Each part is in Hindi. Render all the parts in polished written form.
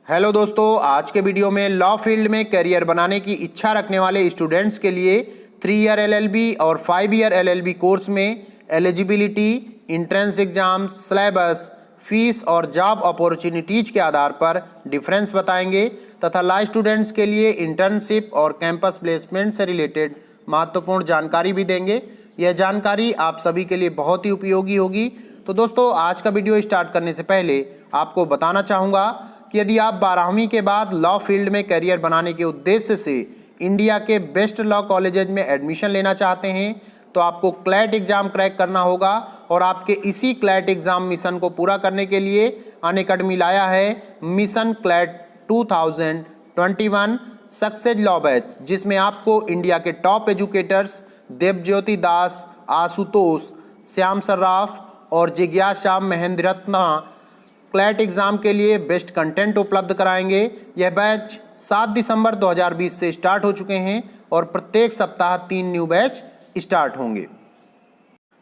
हेलो दोस्तों, आज के वीडियो में लॉ फील्ड में करियर बनाने की इच्छा रखने वाले स्टूडेंट्स के लिए 3 ईयर एलएलबी और 5 ईयर एलएलबी कोर्स में eligibility, entrance exam, syllabus, fees और जॉब अपॉर्चुनिटीज के आधार पर डिफरेंस बताएंगे तथा लॉ स्टूडेंट्स के लिए इंटर्नशिप और कैंपस प्लेसमेंट से रिलेटेड महत्वपूर्ण जानकारी भी देंगे। यह जानकारी आप सभी के लिए बहुत ही उपयोगी होगी। तो दोस्तों, आज का वीडियो स्टार्ट करने से पहले आपको बताना चाहूँगा कि यदि आप 12वीं के बाद लॉ फील्ड में करियर बनाने के उद्देश्य से इंडिया के बेस्ट लॉ कॉलेजेज में एडमिशन लेना चाहते हैं तो आपको क्लैट एग्जाम क्रैक करना होगा। और आपके इसी क्लैट एग्जाम मिशन को पूरा करने के लिए अनअकैडमी लाया है mission CLAT 2021 success law batch, जिसमें आपको इंडिया के टॉप एजुकेटर्स देवज्योति दास, आशुतोष, श्याम सर्राफ और जिज्ञासा महेंद्ररत्न क्लैट एग्जाम के लिए बेस्ट कंटेंट उपलब्ध कराएंगे। यह बैच 7 दिसंबर 2020 से स्टार्ट हो चुके हैं और प्रत्येक सप्ताह 3 न्यू बैच स्टार्ट होंगे।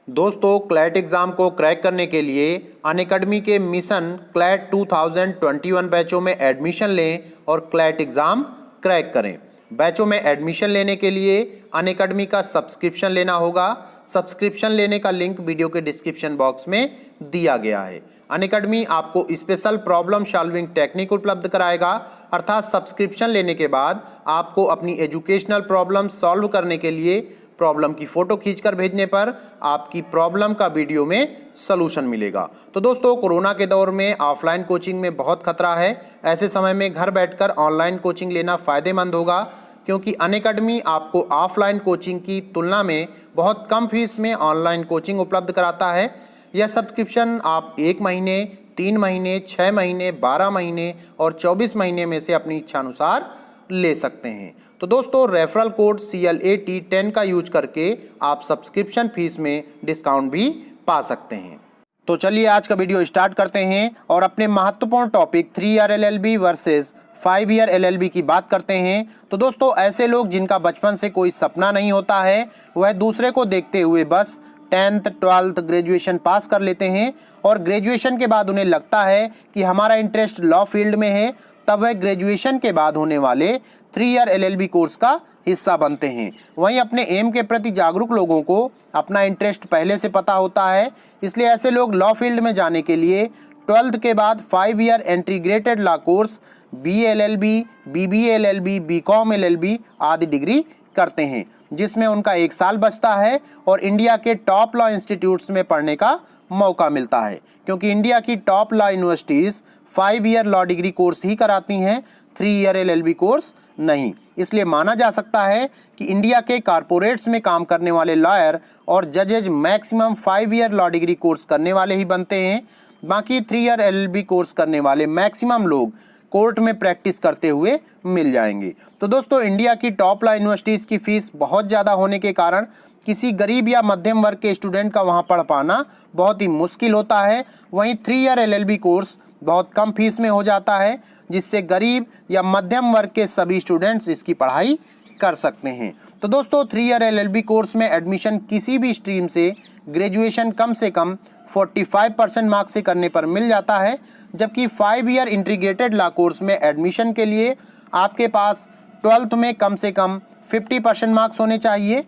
दोस्तों, क्लैट एग्जाम को क्रैक करने के लिए अनअकैडमी के मिशन क्लैट 2021 बैचों में एडमिशन लें और क्लैट एग्जाम क्रैक करें। बैचों में एडमिशन लेने के लिए अनअकैडमी का सब्सक्रिप्शन लेना होगा। सब्सक्रिप्शन लेने का लिंक वीडियो के डिस्क्रिप्शन बॉक्स में दिया गया है। अनअकैडमी आपको स्पेशल प्रॉब्लम सॉल्विंग टेक्निक उपलब्ध कराएगा, अर्थात सब्सक्रिप्शन लेने के बाद आपको अपनी एजुकेशनल प्रॉब्लम सॉल्व करने के लिए प्रॉब्लम की फ़ोटो खींचकर भेजने पर आपकी प्रॉब्लम का वीडियो में सलूशन मिलेगा। तो दोस्तों, कोरोना के दौर में ऑफलाइन कोचिंग में बहुत खतरा है। ऐसे समय में घर बैठकर ऑनलाइन कोचिंग लेना फ़ायदेमंद होगा, क्योंकि अनअकैडमी आपको ऑफलाइन कोचिंग की तुलना में बहुत कम फीस में ऑनलाइन कोचिंग उपलब्ध कराता है। यह सब्सक्रिप्शन आप 1 महीने, 3 महीने, 6 महीने, 12 महीने और 24 महीने में से अपनी इच्छा अनुसार ले सकते हैं। तो दोस्तों, रेफरल कोड CLAT10 का यूज करके आप सब्सक्रिप्शन फीस में डिस्काउंट भी पा सकते हैं। तो चलिए आज का वीडियो स्टार्ट करते हैं और अपने महत्वपूर्ण topic 3 year LLB versus 5 year LLB की बात करते हैं। तो दोस्तों, ऐसे लोग जिनका बचपन से कोई सपना नहीं होता है, वह दूसरे को देखते हुए बस 10th, 12th, ग्रेजुएशन पास कर लेते हैं और ग्रेजुएशन के बाद उन्हें लगता है कि हमारा इंटरेस्ट लॉ फील्ड में है, तब वह ग्रेजुएशन के बाद होने वाले 3 ईयर LLB कोर्स का हिस्सा बनते हैं। वहीं अपने एम के प्रति जागरूक लोगों को अपना इंटरेस्ट पहले से पता होता है, इसलिए ऐसे लोग लॉ फील्ड में जाने के लिए 12th के बाद 5 year integrated law course BA LLB, BBA LLB, BCom LLB आदि डिग्री करते हैं, जिसमें उनका 1 साल बचता है और इंडिया के टॉप लॉ इंस्टीट्यूट्स में पढ़ने का मौका मिलता है, क्योंकि इंडिया की top law universities 5 year law degree course ही कराती हैं, 3 ईयर LLB कोर्स नहीं। इसलिए माना जा सकता है कि इंडिया के कॉरपोरेट्स में काम करने वाले लॉयर और जजेज maximum 5 year law degree course करने वाले ही बनते हैं। बाकी 3 ईयर LLB कोर्स करने वाले मैक्सिमम लोग कोर्ट में प्रैक्टिस करते हुए मिल जाएंगे। तो दोस्तों, इंडिया की टॉप लॉ यूनिवर्सिटीज़ की फ़ीस बहुत ज़्यादा होने के कारण किसी गरीब या मध्यम वर्ग के स्टूडेंट का वहाँ पढ़ पाना बहुत ही मुश्किल होता है। वहीं 3 ईयर LLB कोर्स बहुत कम फीस में हो जाता है, जिससे गरीब या मध्यम वर्ग के सभी स्टूडेंट्स इसकी पढ़ाई कर सकते हैं। तो दोस्तों, 3 ईयर LLB कोर्स में एडमिशन किसी भी स्ट्रीम से ग्रेजुएशन कम से कम 45% मार्क्स से करने पर मिल जाता है, जबकि 5 ईयर इंटीग्रेटेड लॉ कोर्स में एडमिशन के लिए आपके पास 12th में कम से कम 50% मार्क्स होने चाहिए।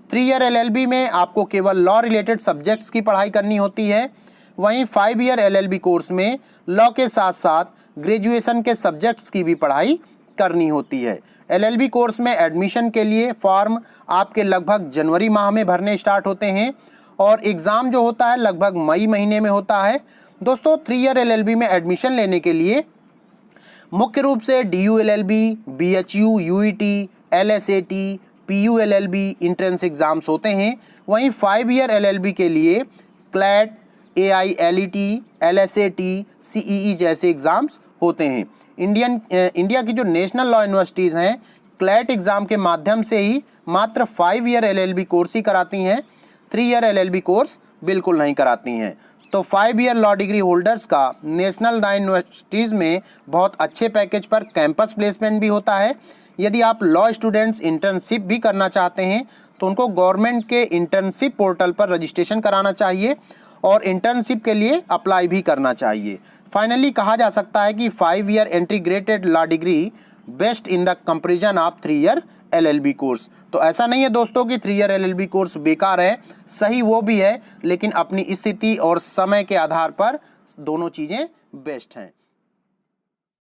3 ईयर LLB में आपको केवल लॉ रिलेटेड सब्जेक्ट्स की पढ़ाई करनी होती है। वहीं 5 ईयर LLB कोर्स में लॉ के साथ साथ ग्रेजुएशन के सब्जेक्ट्स की भी पढ़ाई करनी होती है। LLB कोर्स में एडमिशन के लिए फॉर्म आपके लगभग जनवरी माह में भरने स्टार्ट होते हैं और एग्ज़ाम जो होता है लगभग मई महीने में होता है। दोस्तों, 3 ईयर LLB में एडमिशन लेने के लिए मुख्य रूप से DU LLB, BHU, UET, LSAT, PU LLB entrance exams होते हैं। वहीं 5 ईयर LLB के लिए क्लैट, AILET, LSAT, CEE जैसे एग्ज़ाम्स होते हैं। इंडिया की जो नेशनल लॉ यूनिवर्सिटीज़ हैं, क्लैट एग्ज़ाम के माध्यम से ही मात्र 5 ईयर LLB कोर्स ही कराती हैं, 3 ईयर LLB कोर्स बिल्कुल नहीं कराती हैं। तो 5 ईयर लॉ डिग्री होल्डर्स का नेशनल लॉ यूनिवर्सिटीज़ में बहुत अच्छे पैकेज पर कैंपस प्लेसमेंट भी होता है। यदि आप लॉ स्टूडेंट्स इंटर्नशिप भी करना चाहते हैं तो उनको गवर्नमेंट के इंटर्नशिप पोर्टल पर रजिस्ट्रेशन कराना चाहिए और इंटर्नशिप के लिए अप्लाई भी करना चाहिए। फाइनली कहा जा सकता है कि 5 year integrated law degree best in the comparison of 3 year LLB course. तो ऐसा नहीं है दोस्तों कि 3 ईयर LLB कोर्स बेकार है, सही वो भी है, लेकिन अपनी स्थिति और समय के आधार पर दोनों चीज़ें बेस्ट हैं।